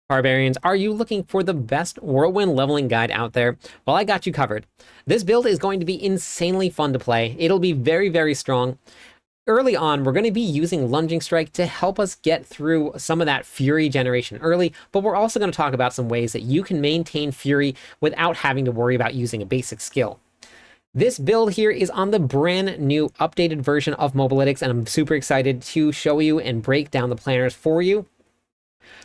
Barbarians, are you looking for the best whirlwind leveling guide out there? Well, I got you covered. This build is going to be insanely fun to play. It'll be very, very strong. Early on, we're going to be using Lunging Strike to help us get through some of that Fury generation early, but we're also going to talk about some ways that you can maintain Fury without having to worry about using a basic skill. This build here is on the brand new updated version of Mobalytics, and I'm super excited to show you and break down the planners for you.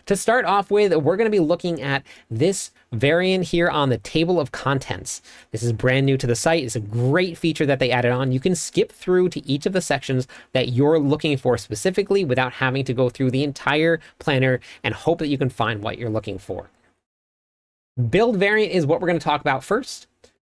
To start off with, we're going to be looking at this variant here on the table of contents. This is brand new to the site. It's a great feature that they added on. You can skip through to each of the sections that you're looking for specifically without having to go through the entire planner and hope that you can find what you're looking for. Build variant is what we're going to talk about first.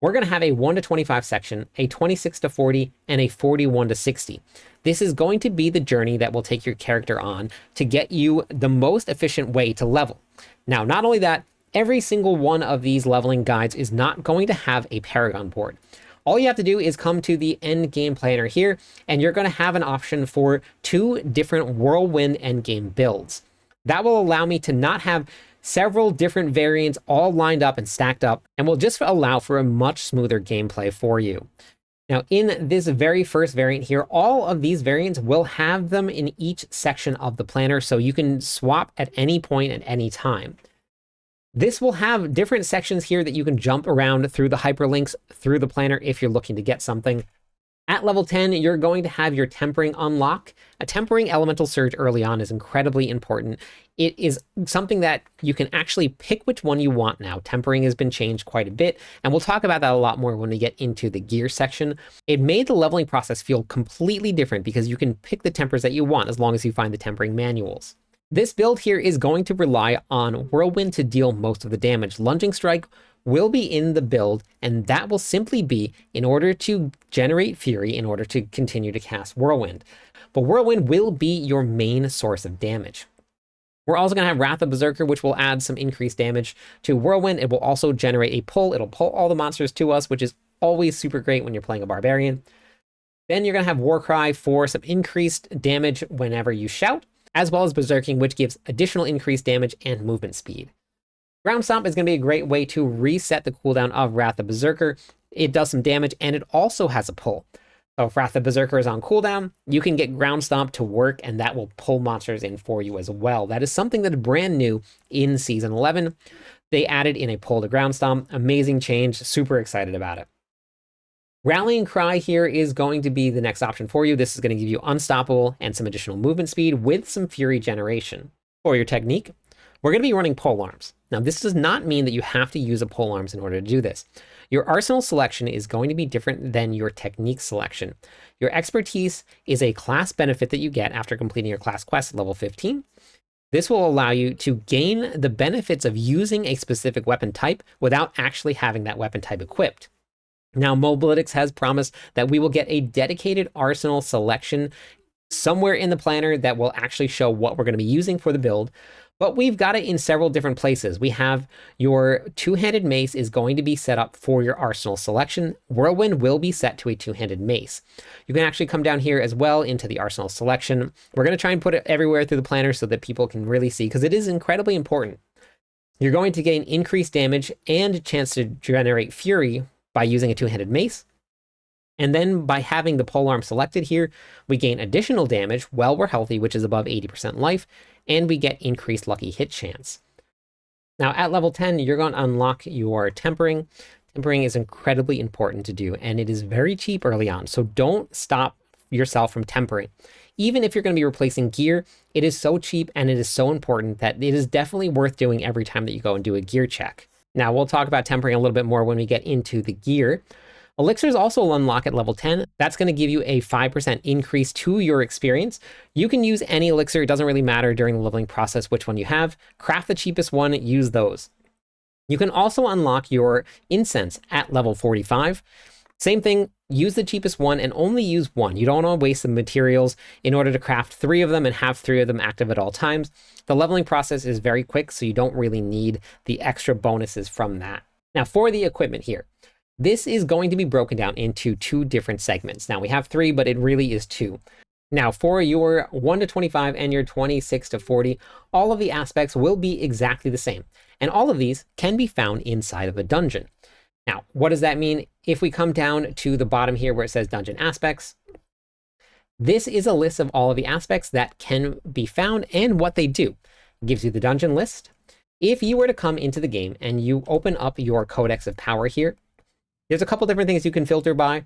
We're going to have a 1 to 25 section, a 26 to 40, and a 41 to 60. This is going to be the journey that will take your character on to get you the most efficient way to level. Now, not only that, every single one of these leveling guides is not going to have a Paragon board. All you have to do is come to the end game planner here, and you're going to have an option for 2 different Whirlwind endgame builds. That will allow me to not have several different variants all lined up and stacked up, and will just allow for a much smoother gameplay for you. Now, in this very first variant here, all of these variants will have them in each section of the planner, so you can swap at any point at any time. This will have different sections here that you can jump around through the hyperlinks through the planner if you're looking to get something. At level 10, you're going to have your tempering unlock. A tempering elemental surge early on is incredibly important. It is something that you can actually pick which one you want now. Tempering has been changed quite a bit, and we'll talk about that a lot more when we get into the gear section. It made the leveling process feel completely different because you can pick the tempers that you want as long as you find the tempering manuals. This build here is going to rely on Whirlwind to deal most of the damage. Lunging Strike will be in the build, and that will simply be in order to generate Fury in order to continue to cast Whirlwind. But Whirlwind will be your main source of damage. We're also going to have Wrath of Berserker, which will add some increased damage to Whirlwind. It will also generate a pull. It'll pull all the monsters to us, which is always super great when you're playing a Barbarian. Then you're going to have Warcry for some increased damage whenever you shout, as well as Berserking, which gives additional increased damage and movement speed. Ground Stomp is going to be a great way to reset the cooldown of Wrath of Berserker. It does some damage, and it also has a pull. So if Wrath of Berserker is on cooldown, you can get Ground Stomp to work, and that will pull monsters in for you as well. That is something that is brand new in Season 11. They added in a pull to Ground Stomp. Amazing change. Super excited about it. Rallying Cry here is going to be the next option for you. This is going to give you Unstoppable and some additional movement speed with some Fury generation. For your technique, we're going to be running pole arms. Now, this does not mean that you have to use a pole arms in order to do this. Your arsenal selection is going to be different than your technique selection. Your expertise is a class benefit that you get after completing your class quest at level 15. This will allow you to gain the benefits of using a specific weapon type without actually having that weapon type equipped. Now, Mobalytics has promised that we will get a dedicated arsenal selection somewhere in the planner that will actually show what we're going to be using for the build. But we've got it in several different places. We have your two-handed mace is going to be set up for your arsenal selection. Whirlwind will be set to a two-handed mace. You can actually come down here as well into the arsenal selection. We're going to try and put it everywhere through the planner so that people can really see, because it is incredibly important. You're going to gain increased damage and a chance to generate Fury by using a two-handed mace. And then by having the polearm selected here, we gain additional damage while we're healthy, which is above 80% life, and we get increased lucky hit chance. Now at level 10, you're going to unlock your tempering. Tempering is incredibly important to do, and it is very cheap early on, so don't stop yourself from tempering. Even if you're going to be replacing gear, it is so cheap and it is so important that it is definitely worth doing every time that you go and do a gear check. Now we'll talk about tempering a little bit more when we get into the gear. Elixirs also will unlock at level 10. That's going to give you a 5% increase to your experience. You can use any elixir. It doesn't really matter during the leveling process which one you have. Craft the cheapest one, use those. You can also unlock your incense at level 45. Same thing, use the cheapest one and only use one. You don't want to waste the materials in order to craft 3 of them and have 3 of them active at all times. The leveling process is very quick, so you don't really need the extra bonuses from that. Now for the equipment here. This is going to be broken down into 2 different segments. Now we have 3, but it really is 2. Now, for your 1 to 25 and your 26 to 40, all of the aspects will be exactly the same. And all of these can be found inside of a dungeon. Now, what does that mean? If we come down to the bottom here where it says dungeon aspects, this is a list of all of the aspects that can be found and what they do. It gives you the dungeon list. If you were to come into the game and you open up your Codex of Power here, there's a couple different things you can filter by.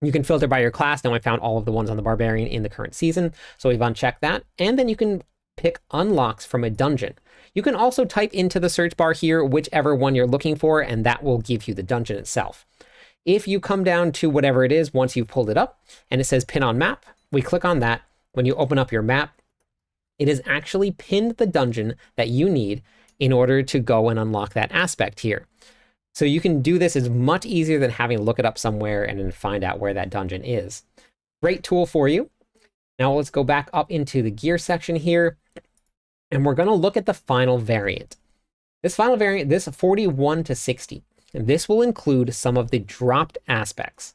You can filter by your class. Now I found all of the ones on the Barbarian in the current season, so we've unchecked that. And then you can pick unlocks from a dungeon. You can also type into the search bar here whichever one you're looking for, and that will give you the dungeon itself. If you come down to whatever it is, once you've pulled it up, and it says pin on map, we click on that. When you open up your map, it is actually pinned the dungeon that you need in order to go and unlock that aspect here. So you can do this. Is much easier than having to look it up somewhere and then find out where that dungeon is. Great tool for you. Now let's go back up into the gear section here, and we're going to look at the final variant. This final variant, this 41 to 60, and this will include some of the dropped aspects.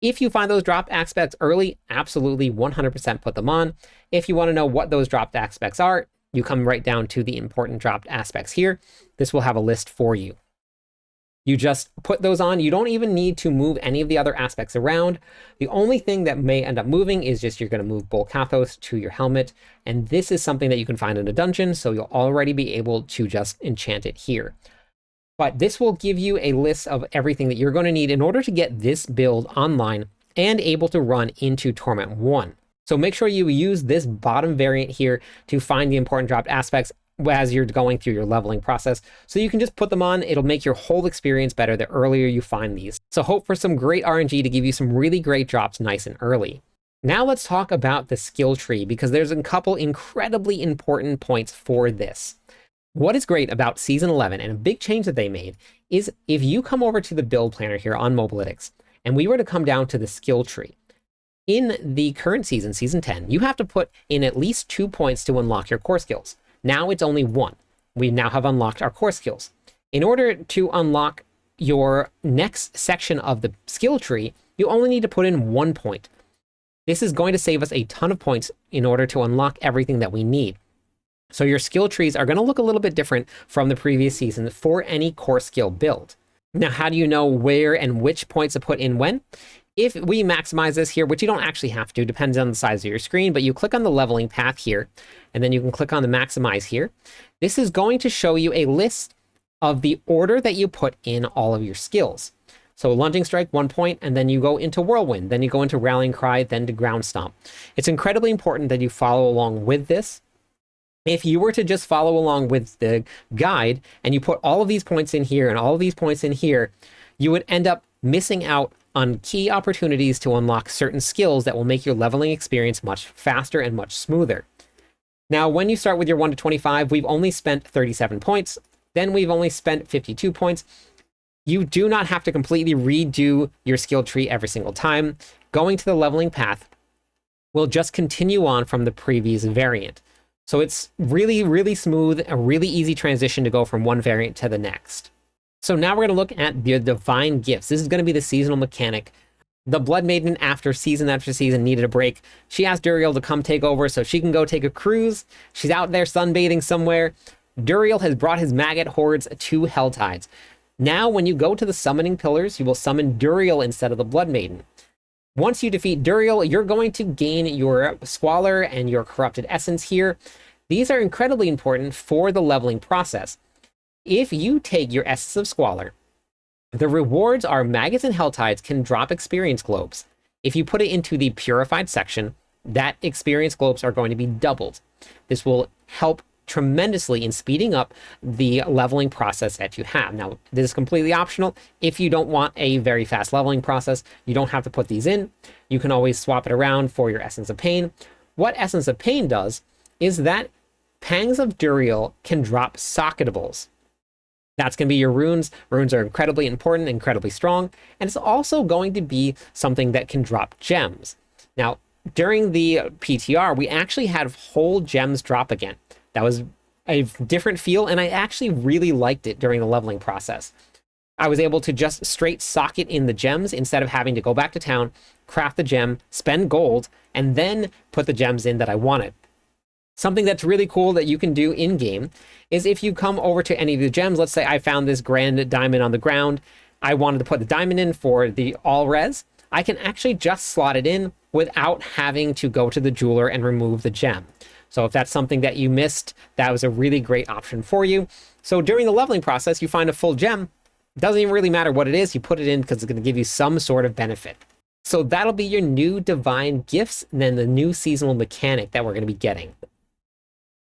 If you find those dropped aspects early, absolutely 100% put them on. If you want to know what those dropped aspects are, you come right down to the important dropped aspects here. This will have a list for you. You just put those on. You don't even need to move any of the other aspects around. The only thing that may end up moving is just you're going to move Bull Kathos to your helmet. And this is something that you can find in a dungeon, so you'll already be able to just enchant it here. But this will give you a list of everything that you're going to need in order to get this build online and able to run into Torment 1. So make sure you use this bottom variant here to find the important dropped aspects as you're going through your leveling process. So you can just put them on. It'll make your whole experience better the earlier you find these. So hope for some great RNG to give you some really great drops nice and early. Now let's talk about the skill tree, because there's a couple incredibly important points for this. What is great about Season 11, and a big change that they made, is if you come over to the build planner here on Mobalytics, and we were to come down to the skill tree, in the current season, Season 10, you have to put in at least 2 points to unlock your core skills. Now it's only 1. We now have unlocked our core skills. In order to unlock your next section of the skill tree, you only need to put in 1 point. This is going to save us a ton of points in order to unlock everything that we need. So your skill trees are going to look a little bit different from the previous season for any core skill build. Now, how do you know where and which points to put in when? If we maximize this here, which you don't actually have to, depends on the size of your screen, but you click on the leveling path here, and then you can click on the maximize here. This is going to show you a list of the order that you put in all of your skills. So lunging strike, 1 point, and then you go into whirlwind, then you go into rallying cry, then to ground stomp. It's incredibly important that you follow along with this. If you were to just follow along with the guide and you put all of these points in here and all of these points in here, you would end up missing out on key opportunities to unlock certain skills that will make your leveling experience much faster and much smoother. Now, when you start with your 1 to 25, we've only spent 37 points. Then we've only spent 52 points. You do not have to completely redo your skill tree every single time. Going to the leveling path will just continue on from the previous variant. So it's really, really smooth, a really easy transition to go from one variant to the next. So now we're going to look at the divine gifts. This is going to be the seasonal mechanic. The Blood Maiden, after season needed a break. She asked Duriel to come take over so she can go take a cruise. She's out there sunbathing somewhere. Duriel has brought his maggot hordes to Helltides. Now, when you go to the summoning pillars, you will summon Duriel instead of the Blood Maiden. Once you defeat Duriel, you're going to gain your Squalor and your Corrupted Essence here. These are incredibly important for the leveling process. If you take your Essence of Squalor, the rewards are maggots and Helltides can drop experience globes. If you put it into the purified section, that experience globes are going to be doubled. This will help tremendously in speeding up the leveling process that you have. Now, this is completely optional. If you don't want a very fast leveling process, you don't have to put these in. You can always swap it around for your Essence of Pain. What Essence of Pain does is that Pangs of Duriel can drop socketables. That's going to be your runes. Runes are incredibly important, incredibly strong, and it's also going to be something that can drop gems. Now, during the PTR, we actually had whole gems drop again. That was a different feel, and I actually really liked it during the leveling process. I was able to just straight socket in the gems instead of having to go back to town, craft the gem, spend gold, and then put the gems in that I wanted. Something that's really cool that you can do in game is if you come over to any of the gems, let's say I found this grand diamond on the ground, I wanted to put the diamond in for the all res, I can actually just slot it in without having to go to the jeweler and remove the gem. So if that's something that you missed, that was a really great option for you. So during the leveling process, you find a full gem. It doesn't even really matter what it is, you put it in because it's going to give you some sort of benefit. So that'll be your new divine gifts, and then the new seasonal mechanic that we're going to be getting.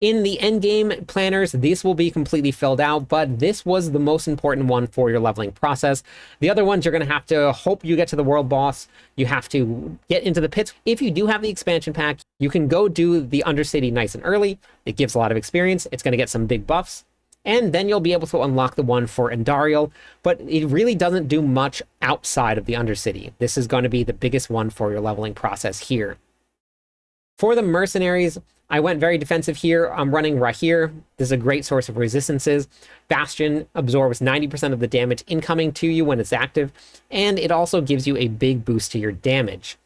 In the endgame planners, this will be completely filled out, but this was the most important one for your leveling process. The other ones, you're going to have to hope you get to the world boss. You have to get into the pits. If you do have the expansion pack, you can go do the Undercity nice and early. It gives a lot of experience. It's going to get some big buffs. And then you'll be able to unlock the one for Endariel, but it really doesn't do much outside of the Undercity. This is going to be the biggest one for your leveling process here. For the mercenaries, I went very defensive here. I'm running Rahir. This is a great source of resistances. Bastion absorbs 90% of the damage incoming to you when it's active, and it also gives you a big boost to your damage.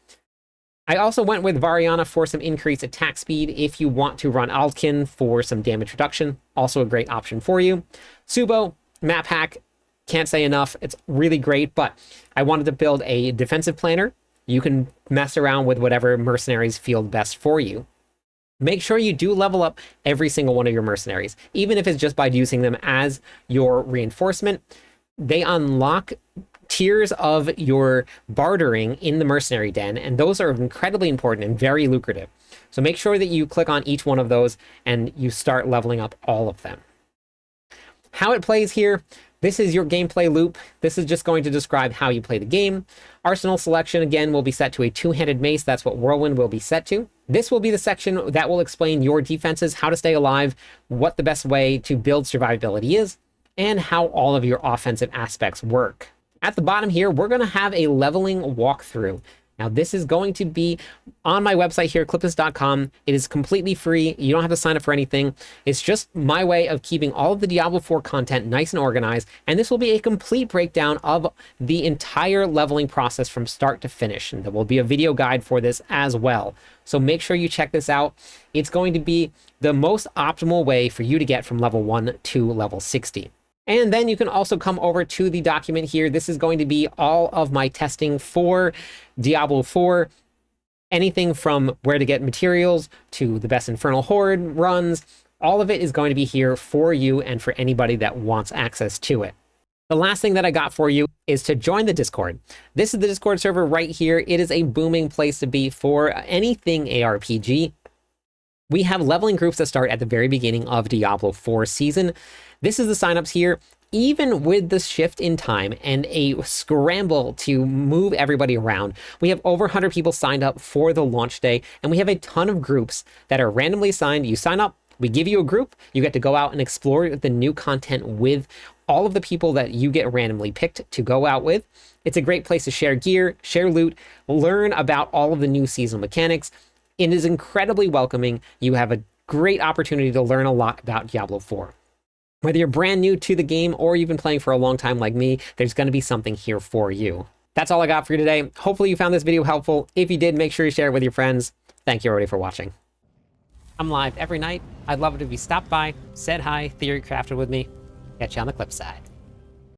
I also went with Variana for some increased attack speed if you want to run Aldkin for some damage reduction. Also a great option for you. Subo, map hack, can't say enough. It's really great, but I wanted to build a defensive planner. You can mess around with whatever mercenaries feel best for you. Make sure you do level up every single one of your mercenaries, even if it's just by using them as your reinforcement. They unlock tiers of your bartering in the mercenary den, and those are incredibly important and very lucrative. So make sure that you click on each one of those and you start leveling up all of them. How it plays here, this is your gameplay loop. This is just going to describe how you play the game. Arsenal selection, again, will be set to a two-handed mace. That's what Whirlwind will be set to. This will be the section that will explain your defenses, how to stay alive, what the best way to build survivability is, and how all of your offensive aspects work. At the bottom here, we're going to have a leveling walkthrough. Now, this is going to be on my website here, cliptis.com. It is completely free. You don't have to sign up for anything. It's just my way of keeping all of the Diablo 4 content nice and organized, and this will be a complete breakdown of the entire leveling process from start to finish, and there will be a video guide for this as well. So make sure you check this out. It's going to be the most optimal way for you to get from level 1 to level 60. And then you can also come over to the document here. This is going to be all of my testing for Diablo 4. Anything from where to get materials to the best Infernal Horde runs. All of it is going to be here for you and for anybody that wants access to it. The last thing that I got for you is to join the Discord. This is the Discord server right here. It is a booming place to be for anything ARPG. We have leveling groups that start at the very beginning of Diablo 4 season. This is the signups here. Even with the shift in time and a scramble to move everybody around, we have over 100 people signed up for the launch day, and we have a ton of groups that are randomly assigned. You sign up, we give you a group, you get to go out and explore the new content with all of the people that you get randomly picked to go out with. It's a great place to share gear, share loot, learn about all of the new seasonal mechanics. It is incredibly welcoming. You have a great opportunity to learn a lot about Diablo 4. Whether you're brand new to the game or you've been playing for a long time like me, there's going to be something here for you. That's all I got for you today. Hopefully you found this video helpful. If you did, make sure you share it with your friends. Thank you already for watching. I'm live every night. I'd love it if you stopped by, said hi, theory crafted with me. Catch you on the clip side.